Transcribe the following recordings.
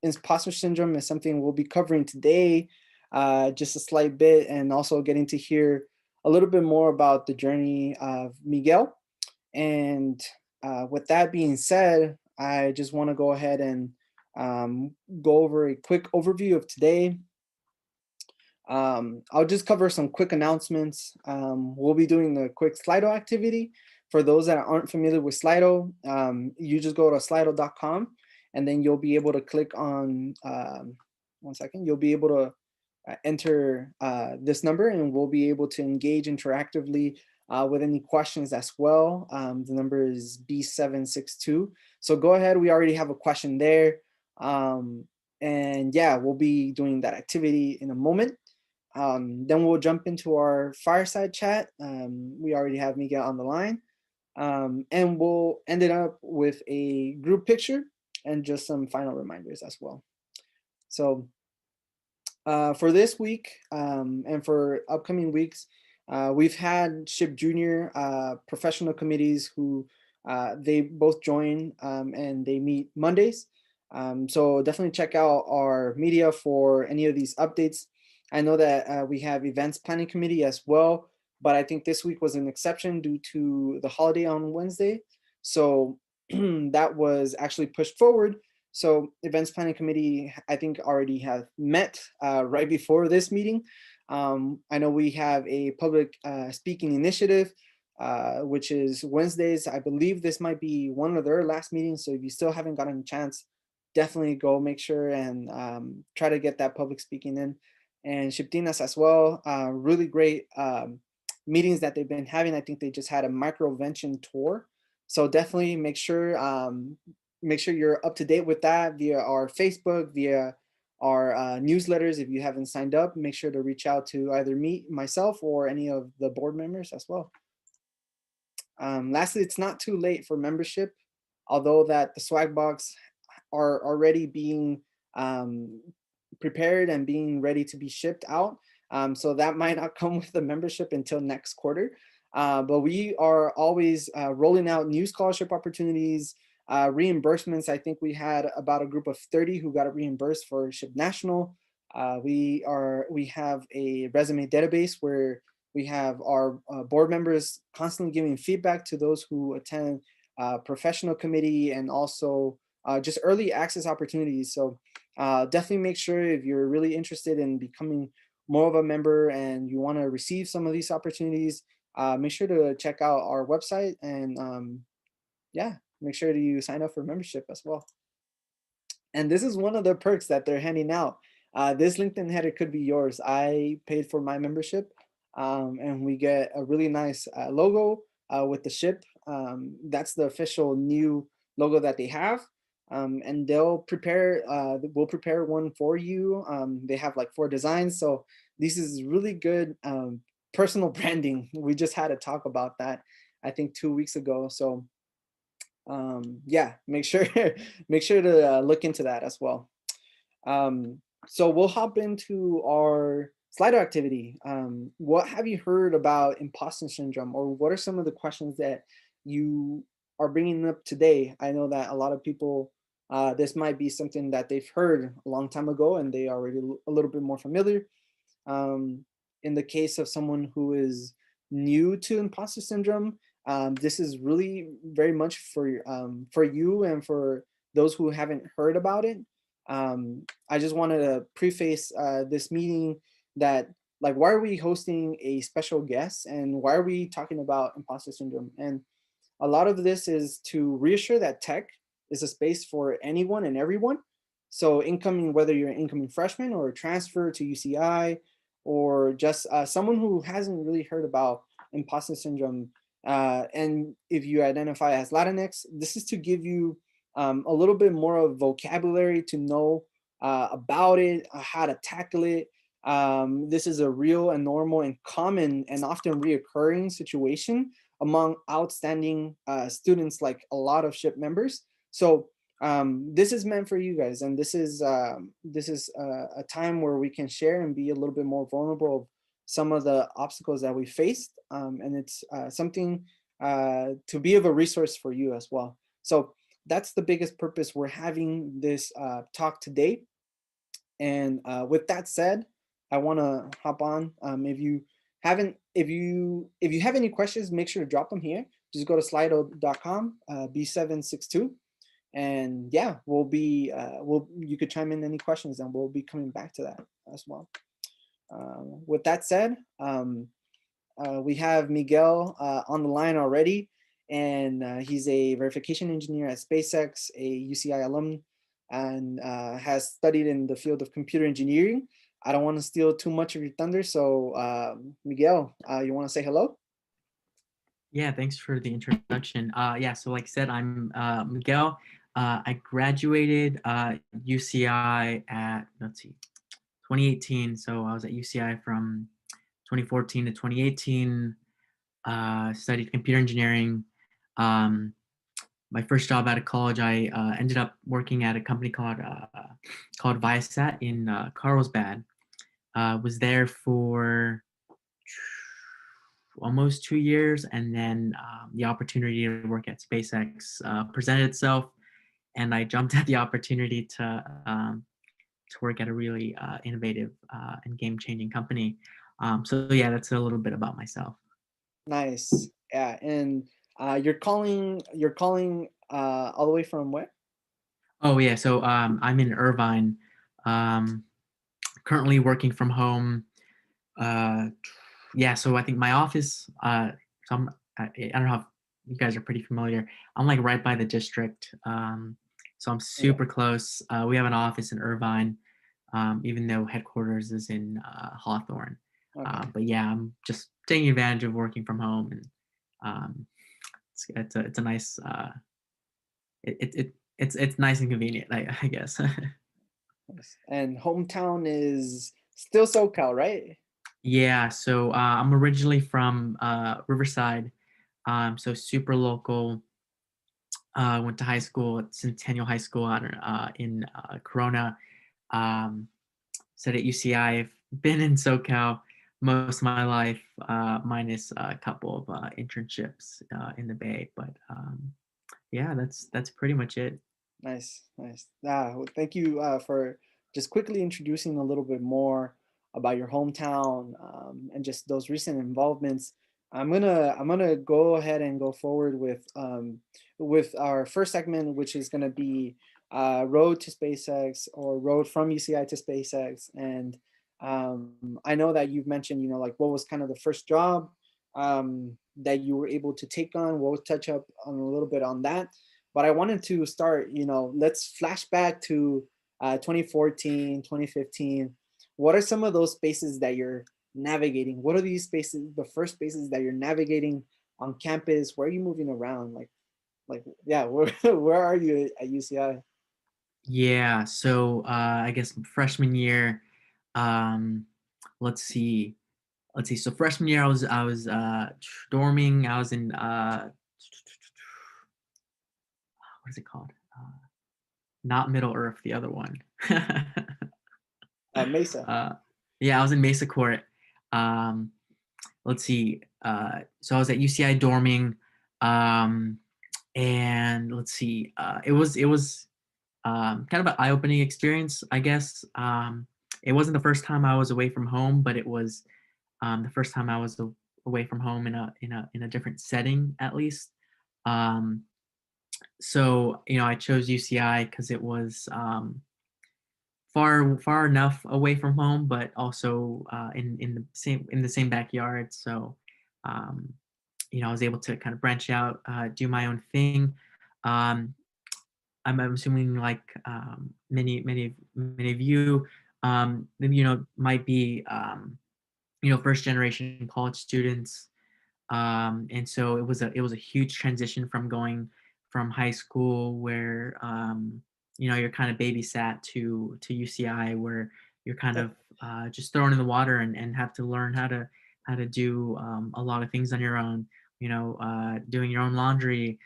imposter syndrome is something we'll be covering today, just a slight bit, and also getting to hear a little bit more about the journey of Miguel. And with that being said, I just want to go ahead and go over a quick overview of today. I'll just cover some quick announcements. We'll be doing the quick Slido activity. For those that aren't familiar with Slido, you just go to slido.com and then you'll be able to click on, one second, you'll be able to enter this number and we'll be able to engage interactively with any questions as well. The number is B762. So go ahead, we already have a question there. And yeah, we'll be doing that activity in a moment. Then we'll jump into our fireside chat. We already have Miguel on the line. And we'll end it up with a group picture and just some final reminders as well. So for this week and for upcoming weeks, we've had SHPE Junior professional committees who they both join and they meet Mondays. So definitely check out our media for any of these updates. I know that we have events planning committee as well, but I think this week was an exception due to the holiday on Wednesday. So that was actually pushed forward. So events planning committee, I think already have met right before this meeting. I know we have a public speaking initiative, which is Wednesdays. I believe this might be one of their last meetings. So if you still haven't gotten a chance, definitely go make sure and try to get that public speaking in. And SHPE as well, really great meetings that they've been having. I think they just had a microvention tour. So definitely make sure you're up to date with that via our Facebook, via our newsletters. If you haven't signed up, make sure to reach out to either me, myself, or any of the board members as well. Lastly, it's not too late for membership, although that the swag box are already being prepared and being ready to be shipped out. So that might not come with the membership until next quarter. But we are always rolling out new scholarship opportunities, reimbursements. I think we had about a group of 30 who got reimbursed for SHPE National. We have a resume database where we have our board members constantly giving feedback to those who attend professional committee and also just early access opportunities. So definitely make sure if you're really interested in becoming more of a member and you want to receive some of these opportunities, make sure to check out our website and yeah, make sure you sign up for membership as well. And this is one of the perks that they're handing out. This LinkedIn header could be yours. I paid for my membership and we get a really nice logo with the SHPE. That's the official new logo that they have. And we'll prepare one for you. They have like 4 designs. So this is really good personal branding. We just had a talk about that, I think 2 weeks ago. So yeah, make sure to look into that as well. So we'll hop into our Slido activity. What have you heard about imposter syndrome, or what are some of the questions that you are bringing up today? I know that a lot of people, this might be something that they've heard a long time ago and they are already a little bit more familiar. In the case of someone who is new to imposter syndrome, this is really very much for you and for those who haven't heard about it. I just wanted to preface this meeting that, like, why are we hosting a special guest and why are we talking about imposter syndrome? And a lot of this is to reassure that tech is a space for anyone and everyone. So incoming, whether you're an incoming freshman or a transfer to UCI, or just someone who hasn't really heard about imposter syndrome, and if you identify as Latinx, this is to give you a little bit more of vocabulary to know about it, how to tackle it. This is a real and normal and common and often reoccurring situation among outstanding students, like a lot of SHPE members. So this is meant for you guys, and this is a time where we can share and be a little bit more vulnerable of some of the obstacles that we faced, and it's something to be of a resource for you as well. So that's the biggest purpose we're having this talk today. And with that said, I want to hop on. If you haven't, if you have any questions, make sure to drop them here. Just go to slido.com, B762, and yeah, you could chime in any questions, and we'll be coming back to that as well. With that said, we have Miguel on the line already, and he's a verification engineer at SpaceX, a UCI alum, and has studied in the field of computer engineering. I don't want to steal too much of your thunder, so Miguel, you want to say hello? Yeah, thanks for the introduction. Yeah, so like I said, I'm Miguel. I graduated UCI at, let's see, 2018. So I was at UCI from 2014 to 2018. Studied computer engineering. My first job out of college, I ended up working at a company called Viasat in Carlsbad. Was there for almost 2 years, and then the opportunity to work at SpaceX presented itself, and I jumped at the opportunity to work at a really innovative and game-changing company. So yeah, that's a little bit about myself. Nice. Yeah, and you're calling all the way from where? Oh yeah, so I'm in Irvine, um, currently working from home. Uh, yeah, so I think my office. So I don't know if you guys are pretty familiar. I'm like right by the district, so I'm Okay. super close. We have an office in Irvine, even though headquarters is in Hawthorne. Okay. But yeah, I'm just taking advantage of working from home, and um, it's a nice it's nice and convenient, I guess. Nice. And hometown is still SoCal, right? Yeah, so I'm originally from Riverside, so super local. Went to high school at Centennial High School out in Corona. Um, Said at UCI. I've been in SoCal most of my life, minus a couple of internships in the Bay. But yeah, that's pretty much it. Nice, nice. Well, thank you for just quickly introducing a little bit more about your hometown and just those recent involvements. I'm gonna go ahead and go forward with our first segment, which is gonna be Road to SpaceX or Road from UCI to SpaceX. And I know that you've mentioned, like what was kind of the first job that you were able to take on. We'll touch up on a little bit on that, but I wanted to start, let's flash back to 2014, 2015. What are some of those spaces that you're navigating? What are these spaces, the first spaces that you're navigating on campus? Where are you moving around? Yeah, where are you at UCI? Yeah, so I guess freshman year. Um, let's see. Let's see. So freshman year, I was dorming. I was in what is it called? Not Middle Earth, the other one. Mesa. uh, yeah, I was in Mesa Court. Um, let's see. So I was at UCI dorming, um, and let's see. It was kind of an eye-opening experience, I guess. It wasn't the first time I was away from home, but it was the first time I was away from home in a different setting, at least. Um, so I chose UCI because it was far enough away from home, but also in the same backyard. So um, I was able to kind of branch out, do my own thing. Um, I'm assuming like many of you, might be first generation college students, and so it was a huge transition from going from high school where you're kind of babysat to UCI, where you're kind of just thrown in the water and have to learn how to do a lot of things on your own. Doing your own laundry,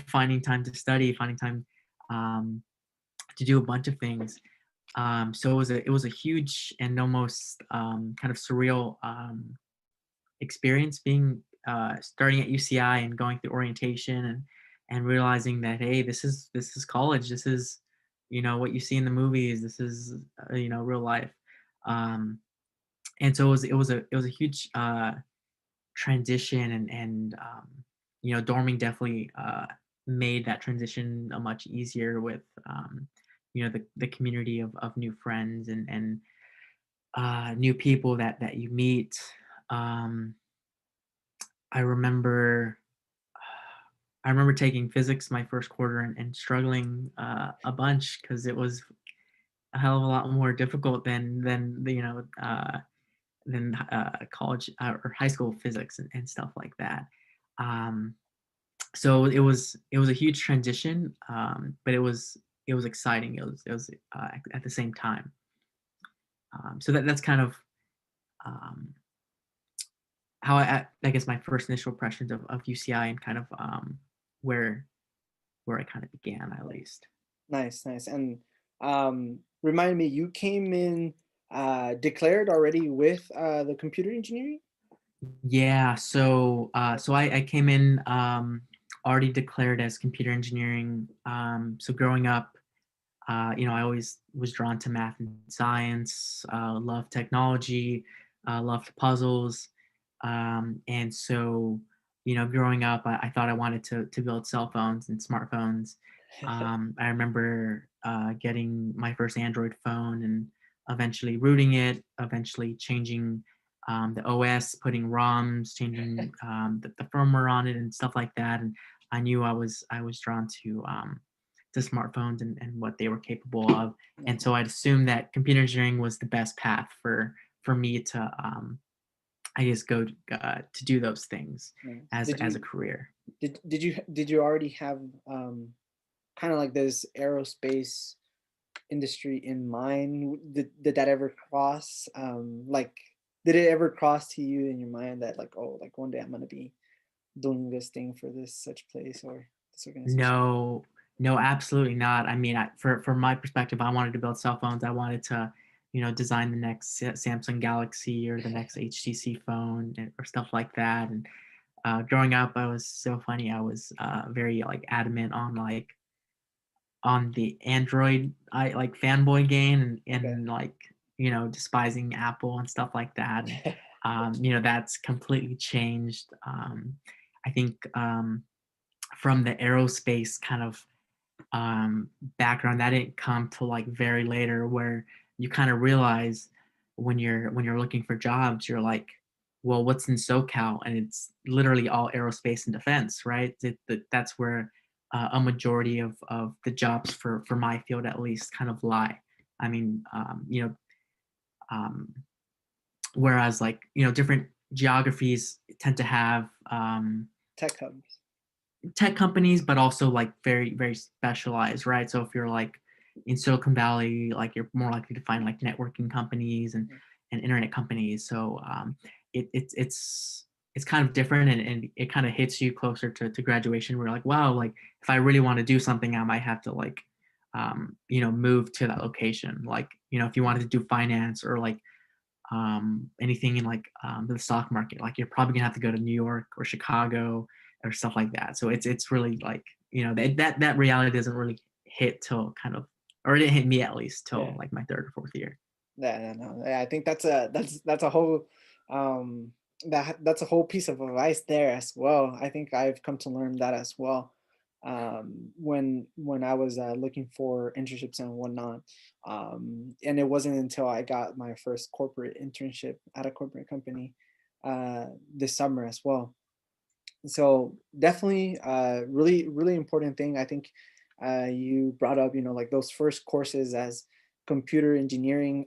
finding time to study, finding time um, to do a bunch of things. So it was a huge and almost kind of surreal experience being starting at UCI and going through orientation and realizing that, hey, this is college. This is, what you see in the movies. This is, real life. Um, and so it was a huge transition, and dorming definitely made that transition a much easier with the community of new friends and new people that you meet. um I remember I remember taking physics my first quarter and struggling a bunch because it was a hell of a lot more difficult than college or high school physics and stuff like that. Um, so it was a huge transition, but it was exciting. It was at the same time. So that's kind of um, how I guess my first initial impressions of UCI and kind of where where I kind of began at least. Nice, nice. And remind me, you came in declared already with the computer engineering? Yeah, so I came in already declared as computer engineering. So growing up, I always was drawn to math and science, loved technology, loved puzzles. And so, growing up, I thought I wanted to build cell phones and smartphones. I remember getting my first Android phone and eventually rooting it, eventually changing the OS, putting ROMs, changing the firmware on it, and stuff like that. And I knew I was drawn to smartphones and what they were capable of. And so I'd assumed that computer engineering was the best path for me to I guess go to do those things Nice. as a career. Did you already have kind of like this aerospace industry in mind? Did that ever cross like did it ever cross to you in your mind that like, oh, like one day I'm gonna be doing this thing for this such place or this organization? No, no, absolutely not. I mean, from my perspective, I wanted to build cell phones. I wanted to, design the next Samsung Galaxy or the next HTC phone or stuff like that. And growing up, I was so funny. I was very like adamant on the Android I like fanboy game Okay. and like despising Apple and stuff like that. And that's completely changed. I think from the aerospace kind of background that didn't come till like very later, where you kind of realize when you're looking for jobs, you're like, well, what's in SoCal? And it's literally all aerospace and defense, right? That's where a majority of the jobs for my field at least kind of lie. I mean, um, whereas like different geographies tend to have Tech hubs. tech companies, but also like very, very specialized, right? So if you're like in Silicon Valley, like you're more likely to find like networking companies and internet companies. So it's kind of different, and it kind of hits you closer to graduation. Where you're like, wow, like if I really want to do something, I might have to like move to that location. Like, if you wanted to do finance or like anything in like the stock market, like you're probably gonna have to go to New York or Chicago or stuff like that. So it's really like that reality doesn't really hit till kind of, or it didn't hit me at least till Yeah. like my third or fourth year. Yeah, no. Yeah, I think that's a whole um that's a whole piece of advice there as well. I think I've come to learn that as well. When I was looking for internships and whatnot. And it wasn't until I got my first corporate internship at a corporate company this summer as well. So definitely really really important thing. I think you brought up, like those first courses as computer engineering.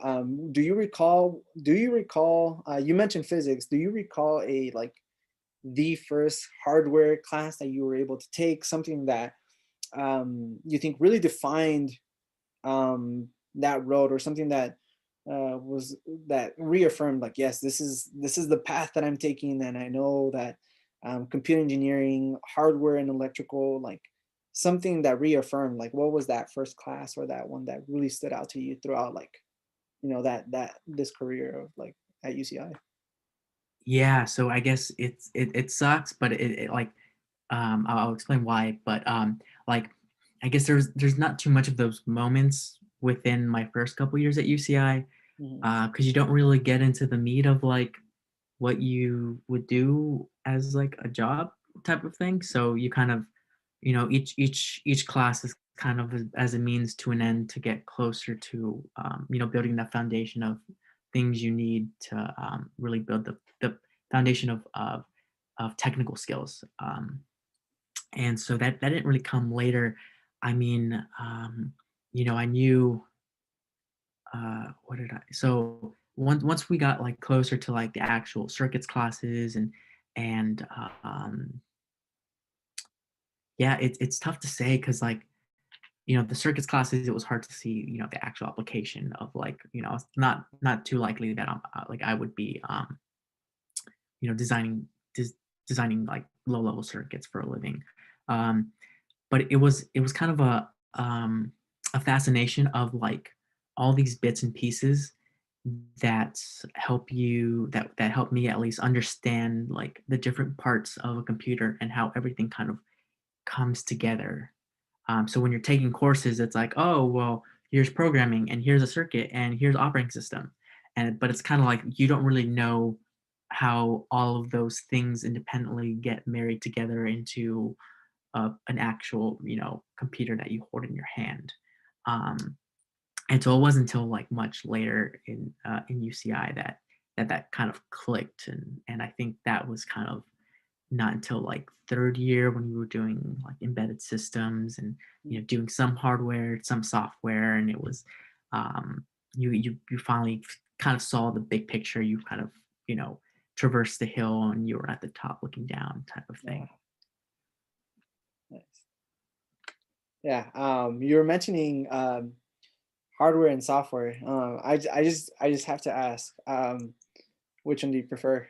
Do you recall you mentioned physics, do you recall a like the first hardware class that you were able to take, something that you think really defined that road, or something that was that reaffirmed like, yes, this is the path that I'm taking, and I know that computer engineering, hardware and electrical, like something that reaffirmed, like what was that first class or that one that really stood out to you throughout, like, that this career of like at UCI? Yeah, so I guess it sucks, but it like I'll explain why, but like I guess there's not too much of those moments within my first couple years at UCI, Mhm. because you don't really get into the meat of like what you would do as like a job type of thing. So you kind of, each class is kind of as a means to an end to get closer to building that foundation of things you need to really build the foundation of technical skills. And so that didn't really come later. I mean, I knew what did I so once we got like closer to like the actual circuits classes and yeah, it's tough to say because like the circuits classes, it was hard to see the actual application of like it's not too likely that like I would be designing designing like low level circuits for a living. um but it was kind of a fascination of like all these bits and pieces that that help me at least understand like the different parts of a computer and how everything kind of comes together. So when you're taking courses, it's like, oh well, here's programming and here's a circuit and here's operating system, but it's kind of like you don't really know how all of those things independently get married together into an actual computer that you hold in your hand. um, and so it wasn't until like much later in UCI that kind of clicked, and I think that was kind of not until like third year when we were doing like embedded systems and doing some hardware, some software, and it was you finally kind of saw the big picture. You kind of traversed the hill and you were at the top looking down type of Wow, thing. nice. Yeah, you were mentioning hardware and software. I just have to ask, which one do you prefer,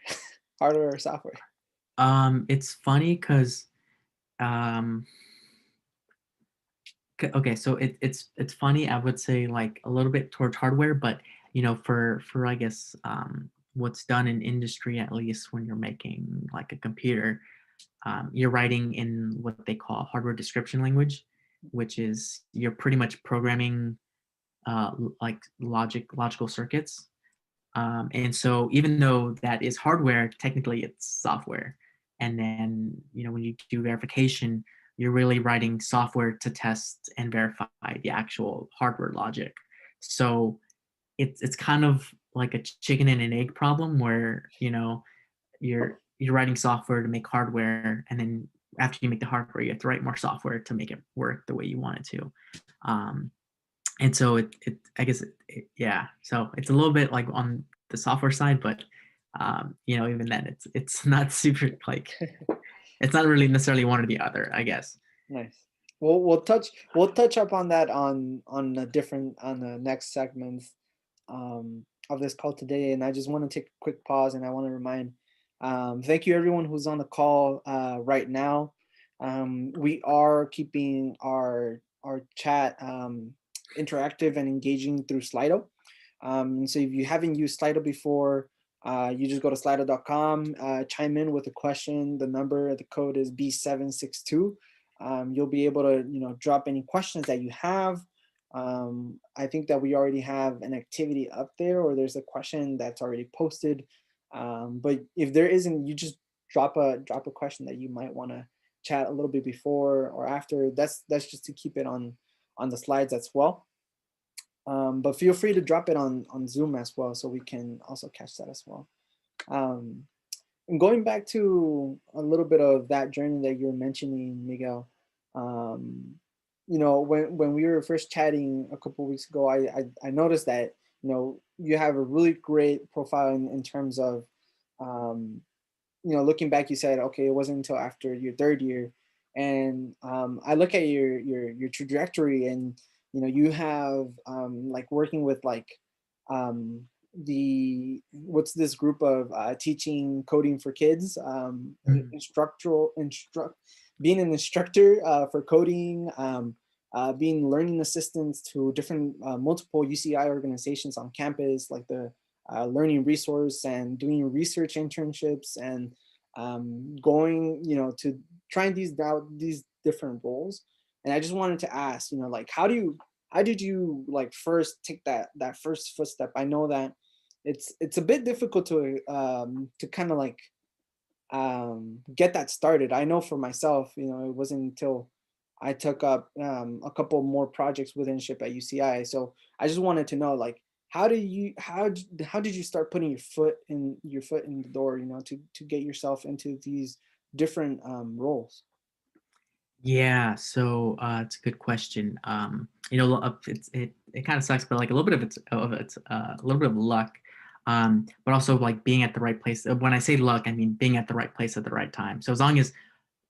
hardware or software? It's funny because um okay, so it's funny. I would say like a little bit towards hardware, but for I guess what's done in industry, at least when you're making like a computer, you're writing in what they call hardware description language, which is you're pretty much programming like logical circuits. And so even though that is hardware, technically it's software. And then, when you do verification, you're really writing software to test and verify the actual hardware logic. So it's kind of like a chicken and an egg problem where, you're writing software to make hardware, and then after you make the hardware, you have to write more software to make it work the way you want it to. Um, and so it I guess yeah, so it's a little bit like on the software side, but even then it's not super like it's not really necessarily one or the other, I guess. Nice. We'll touch up on that on the next segments of this call today. And I just want to take a quick pause, and I want to remind, thank you everyone who's on the call right now. We are keeping our chat interactive and engaging through Slido. And so if you haven't used Slido before, you just go to slido.com, chime in with a question. The code is B762. You'll be able to drop any questions that you have. I think that we already have an activity up there, or there's a question that's already posted. But if there isn't, you just drop a question that you might want to chat a little bit before or after. That's just to keep it on the slides as well. But feel free to drop it on Zoom as well, so we can also catch that as well. Um, and going back to a little bit of that journey that you were mentioning, Miguel, um, when we were first chatting a couple of weeks ago, I noticed that you have a really great profile in terms of looking back. You said, okay, it wasn't until after your third year, and I look at your trajectory, and you have like working with like um, the what's this group of teaching coding for kids, Mhm. being an instructor for coding, being learning assistants to different multiple UCI organizations on campus, like the learning resource, and doing research internships, and going to trying these different roles. And I just wanted to ask, like, how did you like first take that first footstep? I know that it's a bit difficult to kind of like get that started. I know for myself, it wasn't until I took up a couple more projects within ship at UCI. So I just wanted to know, like, how did you start putting your foot in the door, to get yourself into these different roles? Yeah, so it's a good question. It kind of sucks, but like a little bit of it's a little bit of luck, but also like being at the right place. When I say luck, I mean being at the right place at the right time. So as long as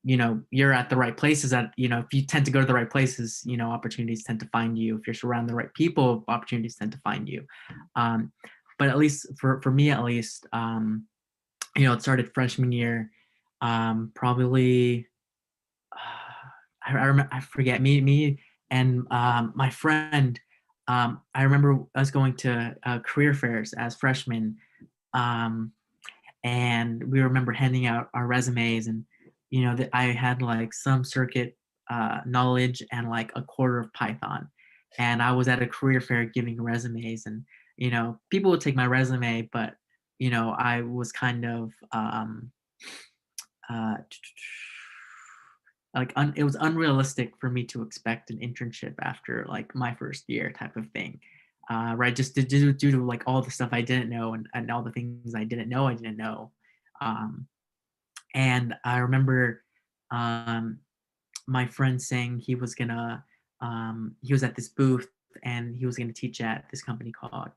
you're at the right places, if you tend to go to the right places, opportunities tend to find you. If you're surrounded the right people, opportunities tend to find you. Um, but at least for me, at least, it started freshman year, probably. I remember, I forget, me and my friend. I remember us going to career fairs as freshmen, um, and we remember handing out our resumes, and that I had like some circuit knowledge and like a quarter of Python, and I was at a career fair giving resumes, and people would take my resume, but I was kind of uh, it was unrealistic for me to expect an internship after like my first year type of thing, right? Just due to like all the stuff I didn't know, and all the things I didn't know. um, and I remember um, my friend saying he was at this booth, and he was going to teach at this company called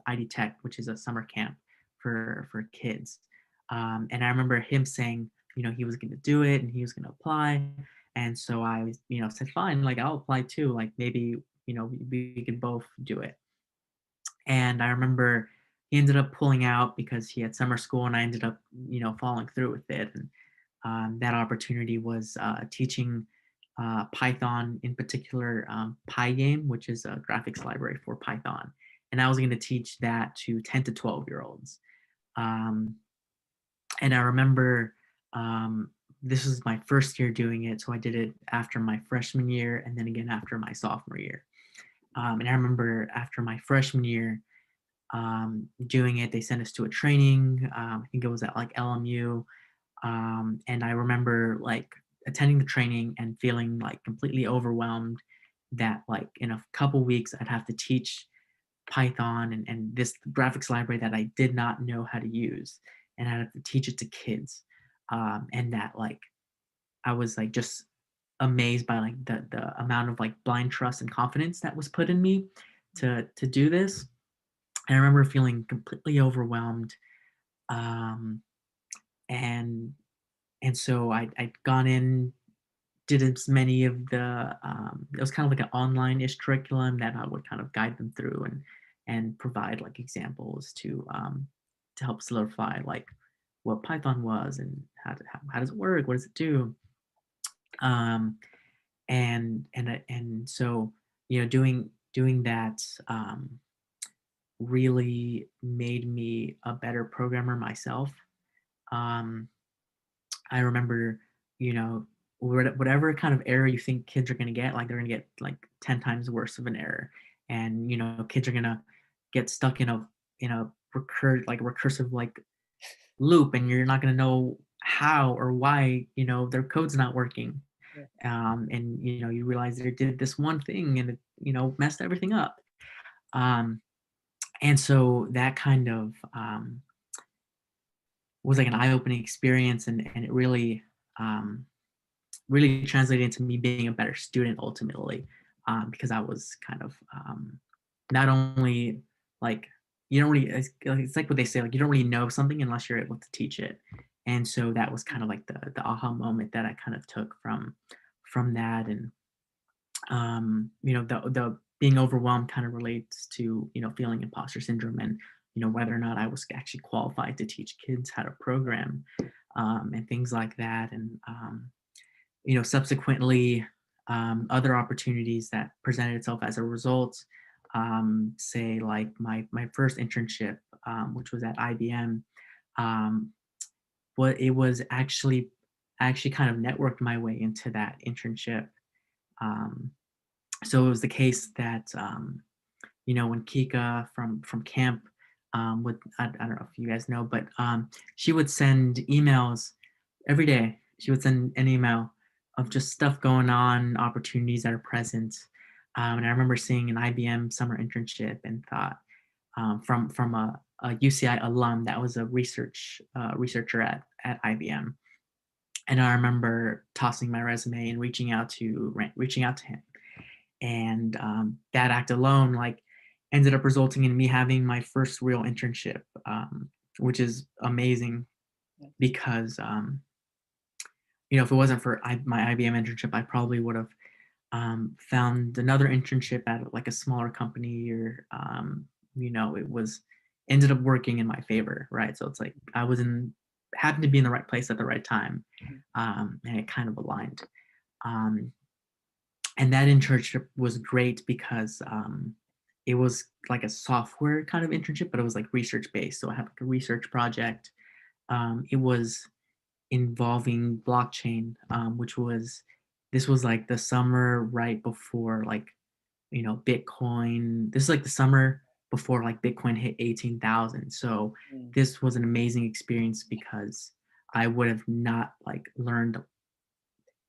ID Tech, which is a summer camp for kids. And I remember him saying, he was going to do it and he was going to apply. And so I, said, fine, like I'll apply too. Like maybe, we could both do it. And I remember he ended up pulling out because he had summer school, and I ended up, following through with it. And that opportunity was teaching Python, in particular, Pygame, which is a graphics library for Python. And I was going to teach that to 10 to 12-year-olds. Um, and I remember this was my first year doing it. So I did it after my freshman year and then again after my sophomore year. And I remember after my freshman year doing it, they sent us to a training. I think it was at like LMU. And I remember like attending the training and feeling like completely overwhelmed that like in a couple weeks I'd have to teach Python and this graphics library that I did not know how to use, and I had to teach it to kids. And that like I was like just amazed by like the amount of like blind trust and confidence that was put in me to do this. And I remember feeling completely overwhelmed. Um, and and so I'd gone in, did as many of the it was kind of like an online-ish curriculum that I would kind of guide them through and provide like examples to help solidify like what Python was and how does it work, what does it do. um, and so doing that really made me a better programmer myself. um, I remember, you know, whatever kind of error you think kids are going to get, like they're going to get like 10 times worse of an error. And, kids are going to get stuck in a recursive like loop, and you're not going to know how or why, their code's not working. Yeah. And, you realize they did this one thing and it, messed everything up. Um, and so that kind of was like an eye-opening experience, and it really translated into me being a better student ultimately, because I was kind of not only like you don't really it's like what they say, like you don't really know something unless you're able to teach it. And so that was kind of like the aha moment that I kind of took from that. And the being overwhelmed kind of relates to feeling imposter syndrome, and whether or not I was actually qualified to teach kids how to program, and things like that. And subsequently, other opportunities that presented itself as a result, say like my first internship, which was at IBM. um, what it was actually I actually kind of networked my way into that internship. Um, so it was the case that when Kika from camp would I don't know if you guys know, but she would send emails every day. She would send an email of just stuff going on, opportunities that are present. And I remember seeing an IBM summer internship and thought from a UCI alum that was a researcher at IBM. And I remember tossing my resume and reaching out to him, and that act alone ended up resulting in me having my first real internship, which is amazing because if it wasn't for my IBM internship, I probably would have found another internship at like a smaller company, or it was ended up working in my favor, right? So it's like I happened to be in the right place at the right time, and it kind of aligned. Um, and that internship was great because it was like a software kind of internship, but it was like research based. So I had like a research project. It was involving blockchain, which was this was like the summer right before Bitcoin. This is like the summer before like Bitcoin hit 18,000. So Mm. this was an amazing experience because I would have not learned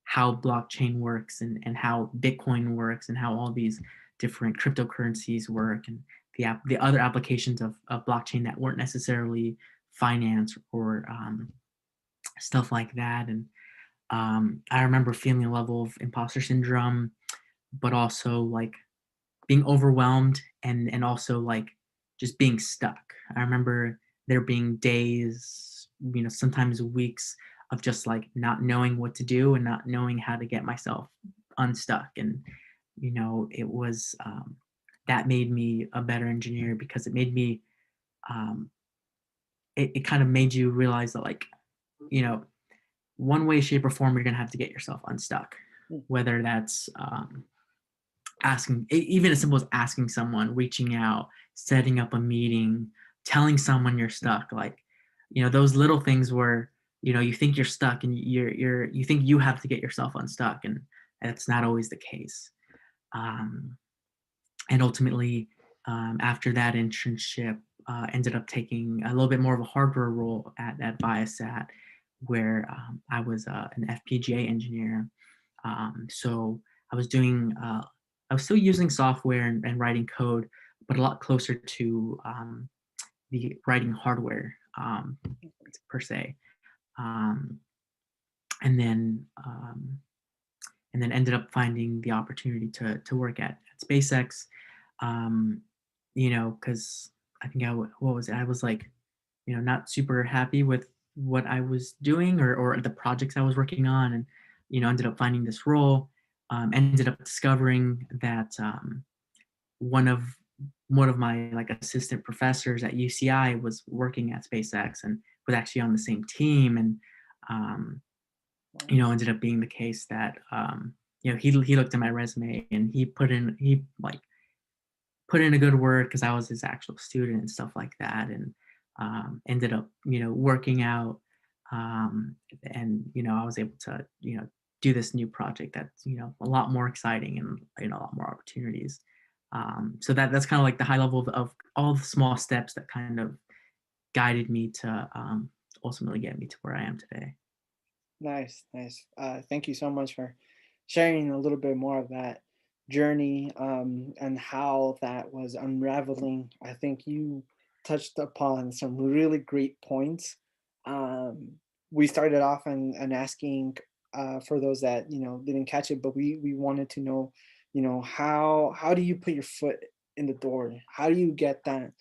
how blockchain works and how Bitcoin works and how all these different cryptocurrencies work, and the other applications of blockchain that weren't necessarily finance or stuff like that. And I remember feeling a level of imposter syndrome, but also being overwhelmed, and also just being stuck. I remember there being days, sometimes weeks of just not knowing what to do and not knowing how to get myself unstuck. And it was that made me a better engineer because it made me um, it kind of made you realize that you know one way, shape, or form you're gonna have to get yourself unstuck, Mm. whether that's asking, even as simple as asking someone, reaching out, setting up a meeting, telling someone you're stuck. Those little things where you think you're stuck and you think you have to get yourself unstuck, and that's not always the case. um, and ultimately, after that internship, ended up taking a little bit more of a hardware role at Viasat, where I was an FPGA engineer. So I was doing, I was still using software and writing code, but a lot closer to the writing hardware per se. Um, and then ended up finding the opportunity to work at SpaceX. Um, because I think what was it? I was not super happy with what I was doing, or the projects I was working on, and ended up finding this role. Ended up discovering that one of my assistant professors at UCI was working at SpaceX and was actually on the same team. And um, ended up being the case that he looked at my resume and he put in a good word because I was his actual student and stuff like that. And ended up working out, and I was able to do this new project that's a lot more exciting, and a lot more opportunities. So that's kind of like the high level of all the small steps that kind of guided me to ultimately get me to where I am today. Nice, nice. Thank you so much for sharing a little bit more of that journey, and how that was unraveling. I think you touched upon some really great points. We started off and asking, for those that didn't catch it, but we wanted to know, how do you put your foot in the door? How do you get that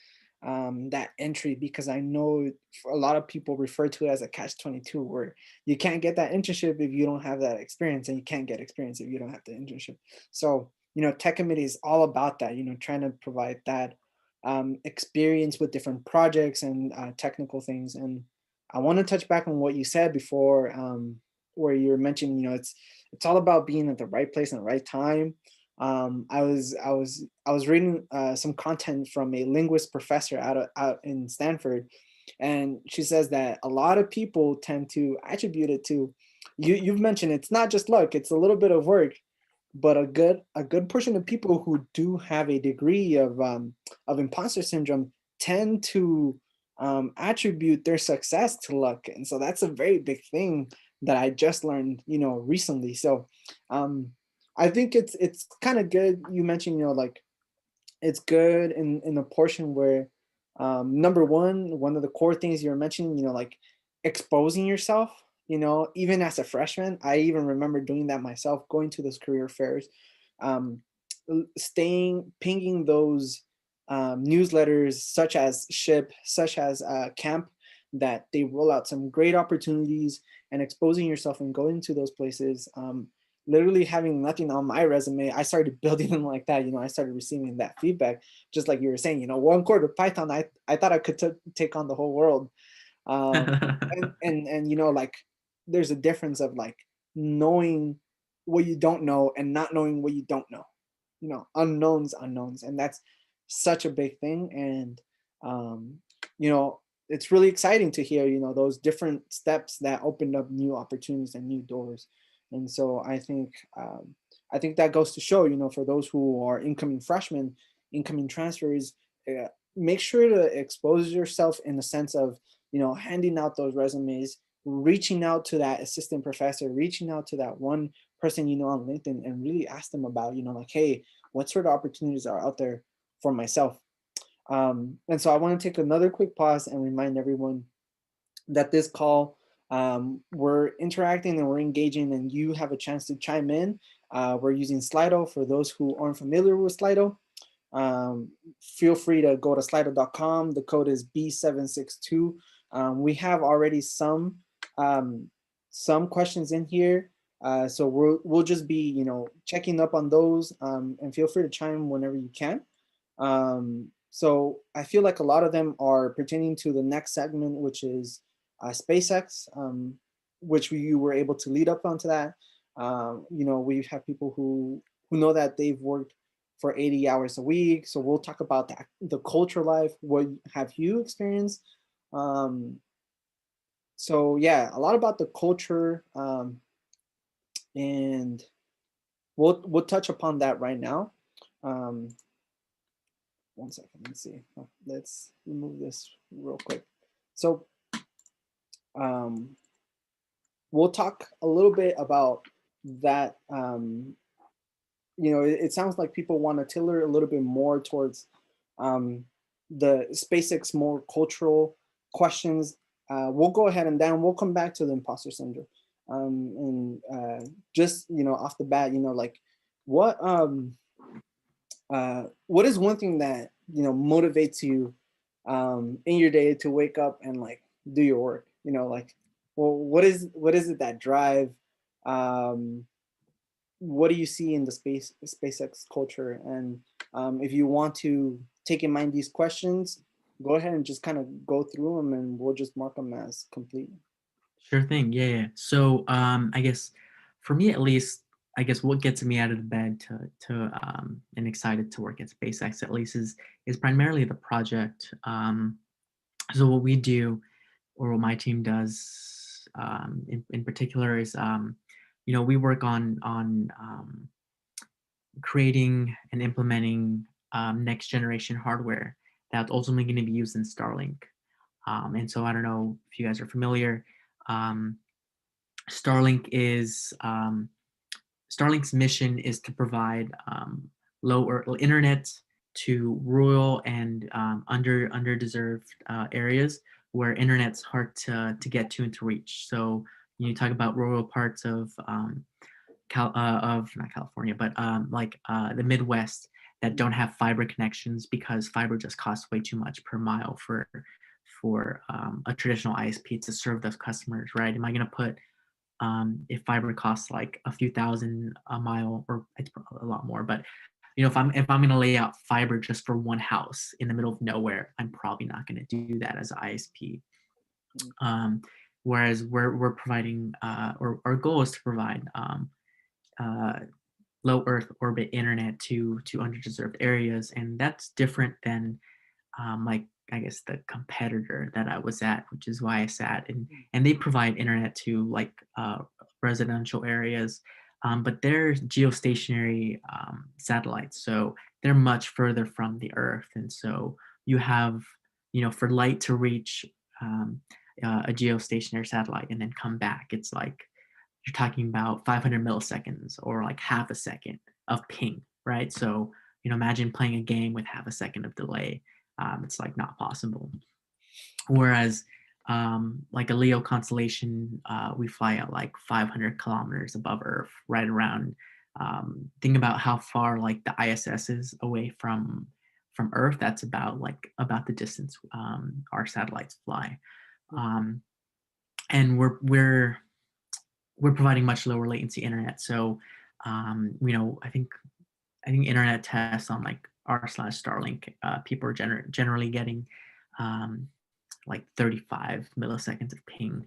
entry? Because I know a lot of people refer to it as a catch-22, where you can't get that internship if you don't have that experience, and you can't get experience if you don't have the internship. So tech committee is all about that, trying to provide that experience with different projects and technical things. And I want to touch back on what you said before, where you're mentioning, it's all about being at the right place at the right time. I was reading some content from a linguist professor out in Stanford, and she says that a lot of people tend to attribute it to you've mentioned it's not just luck, it's a little bit of work, but a good portion of people who do have a degree of imposter syndrome tend to attribute their success to luck, and so that's a very big thing that I just learned, recently. So um, I think it's kind of good. You mentioned, like it's good in a portion where number one of the core things you're mentioning, like exposing yourself, even as a freshman. I even remember doing that myself, going to those career fairs, um, staying pinging those newsletters such as ship, such as camp, that they roll out some great opportunities, and exposing yourself and going to those places. Literally having nothing on my resume, I started building them like that. I started receiving that feedback, just like you were saying. One quarter Python, I thought I could take on the whole world. And like there's a difference of like knowing what you don't know and not knowing what you don't know. Unknowns, and that's such a big thing. And um, you know, it's really exciting to hear those different steps that opened up new opportunities and new doors. And so I think that goes to show, for those who are incoming freshmen, incoming transfers, uh, make sure to expose yourself in the sense of handing out those resumes, reaching out to that assistant professor, reaching out to that one person on LinkedIn, and really ask them about, like, hey, what sort of opportunities are out there for myself. And so I want to take another quick pause and remind everyone that this call, we're interacting and we're engaging, and you have a chance to chime in. We're using Slido. For those who aren't familiar with Slido, feel free to go to slido.com. The code is B762. We have already some questions in here. So we'll just be checking up on those, and feel free to chime whenever you can. So I feel like a lot of them are pertaining to the next segment, which is SpaceX, which you were able to lead up onto that. We have people who know that they've worked for 80 hours a week. So we'll talk about that, the culture life. What have you experienced? So yeah, a lot about the culture, and we'll touch upon that right now. Um, One second, let's see. Let's remove this real quick. So um, we'll talk a little bit about that. It sounds like people want to tailor a little bit more towards um, the SpaceX more cultural questions. We'll go ahead and then we'll come back to the imposter syndrome. And just off the bat, like what what is one thing that motivates you in your day to wake up and like do your work? Like, well, what is it that drive? Um, what do you see in the SpaceX culture? And if you want to take in mind these questions, go ahead and just kind of go through them, and we'll just mark them as complete. Sure thing. Yeah, yeah. So I guess for me at least, I guess what gets me out of the bed to and excited to work at SpaceX at least is primarily the project. So what we do, or what my team does in particular is we work on creating and implementing next generation hardware that's ultimately going to be used in Starlink. And so I don't know if you guys are familiar. Um, Starlink is Starlink's mission is to provide low Earth internet to rural and underdeserved areas where internet's hard to get to and to reach. So you talk about rural parts of of not California, but like the Midwest that don't have fiber connections because fiber just costs way too much per mile for a traditional ISP to serve those customers, right? Am I going to put if fiber costs like a few thousand a mile, or it's a lot more, but if I'm going to lay out fiber just for one house in the middle of nowhere, I'm probably not going to do that as an ISP. Um, Whereas we're providing, or our goal is to provide uh, low Earth orbit internet to underdeserved areas, and that's different than like I guess the competitor that I was at, which is why I sat, and they provide internet to like residential areas, but they're geostationary satellites, so they're much further from the Earth, and so you have, for light to reach um, a geostationary satellite and then come back, it's like you're talking about 500 milliseconds or like half a second of ping, right? So, imagine playing a game with half a second of delay. It's like not possible. Whereas, like a Leo constellation, we fly at like 500 kilometers above Earth, right around. Think about how far like the ISS is away from Earth. That's about the distance our satellites fly, um, and we're providing much lower latency internet. So, I think internet tests on like r/Starlink, people are generally getting um, like 35 milliseconds of ping,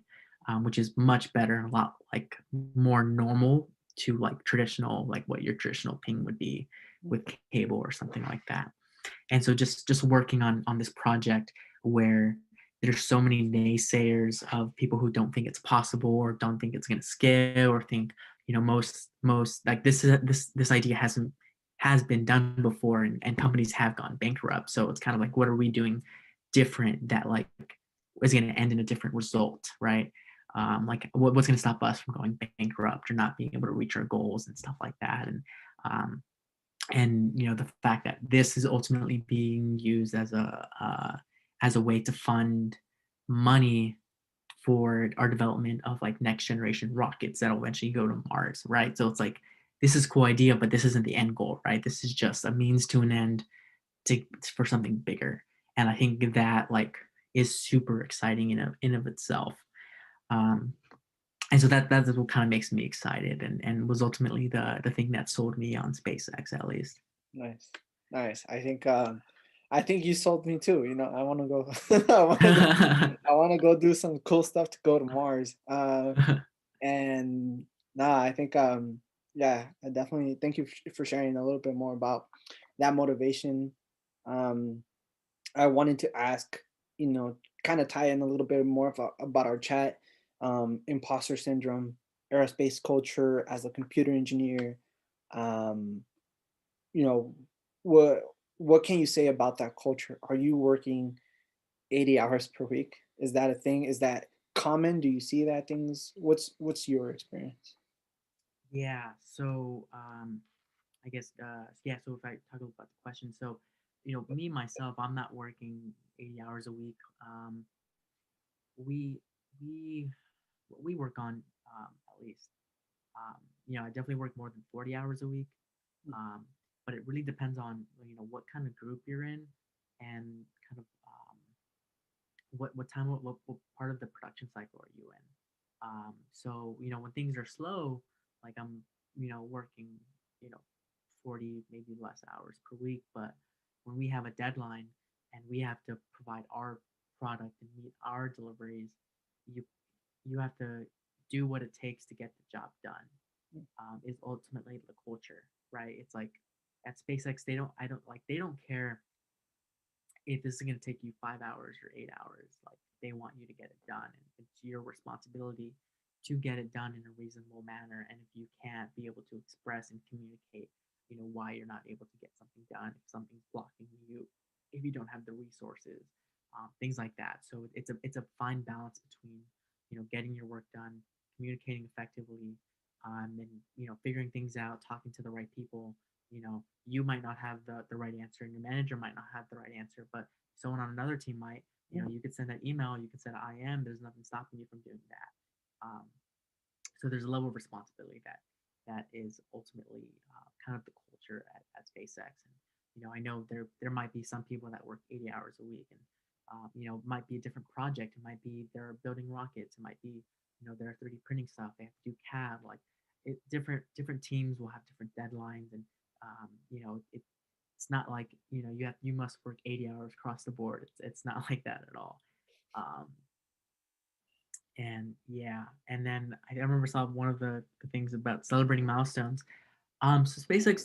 which is much better and a lot like more normal to like traditional, like what your traditional ping would be with cable or something like that. And so just working on this project where there's so many naysayers of people who don't think it's possible or don't think it's going to scale or think, most like this idea has been done before, and companies have gone bankrupt. So it's kind of like, what are we doing different that like is going to end in a different result, right? Like what's going to stop us from going bankrupt or not being able to reach our goals and stuff like that. Um, and the fact that this is ultimately being used as a way to fund money for our development of like next generation rockets that'll eventually go to Mars, right? So it's like, this is a cool idea, but this isn't the end goal, right? This is just a means to an end for something bigger. And I think that like is super exciting in of itself. um, and so that's what kind of makes me excited, and was ultimately the thing that sold me on SpaceX, at least. Nice, nice. I think you sold me too. I want to go. I want to go. I want to go do some cool stuff to go to Mars. And nah, I think yeah, I definitely thank you for sharing a little bit more about that motivation. Um, I wanted to ask, kind of tie in a little bit more about our chat, imposter syndrome, aerospace culture as a computer engineer. Um, you know, what what can you say about that culture? Are you working 80 hours per week? Is that a thing? Is that common? Do you see that things? What's your experience? Yeah. So, I guess, yeah. So if I talk about the question, so, me myself, I'm not working 80 hours a week. We we we work on, at least, I definitely work more than 40 hours a week. Um, but it really depends on, what kind of group you're in, and kind of, what time, what part of the production cycle are you in. So, when things are slow, like I'm, working, you know 40, maybe less hours per week. But when we have a deadline and we have to provide our product and meet our deliveries, you you have to do what it takes to get the job done. Is ultimately the culture, right? It's like at SpaceX, they don't care if this is going to take you 5 hours or 8 hours. Like, they want you to get it done, and it's your responsibility to get it done in a reasonable manner. And if you can't be able to express and communicate, why you're not able to get something done, if something's blocking you, if you don't have the resources, things like that. So it's a fine balance between, getting your work done, communicating effectively, and figuring things out, talking to the right people. You might not have the right answer, and your manager might not have the right answer, but someone on another team might. You could send that email, you could send an IM, there's nothing stopping you from doing that. So there's a level of responsibility that is ultimately, kind of the culture at SpaceX. And I know there might be some people that work 80 hours a week, and might be a different project. It might be they're building rockets. It might be, they're 3D printing stuff. They have to do CAD. Like, different teams will have different deadlines, and it's not like, you must work 80 hours across the board. It's not like that at all. Um, and yeah, and then I remember saw one of the things about celebrating milestones. So SpaceX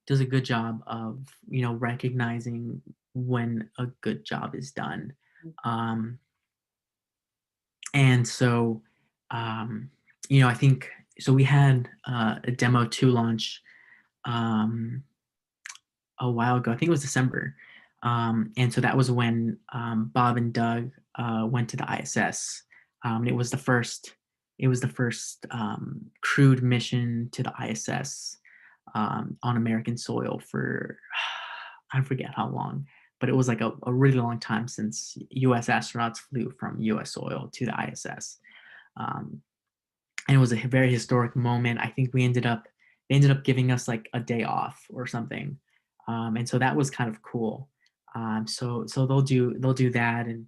does a good job of, recognizing when a good job is done. Um, and so, um, I think so. We had a demo 2 launch um, a while ago. I think it was December, and so that was when Bob and Doug went to the ISS. It was the first. It was the first crewed mission to the ISS on American soil for I forget how long, but it was like a really long time since U.S. astronauts flew from U.S. soil to the ISS. Um, and it was a very historic moment. I think they ended up giving us like a day off or something, and so that was kind of cool. So they'll do that, and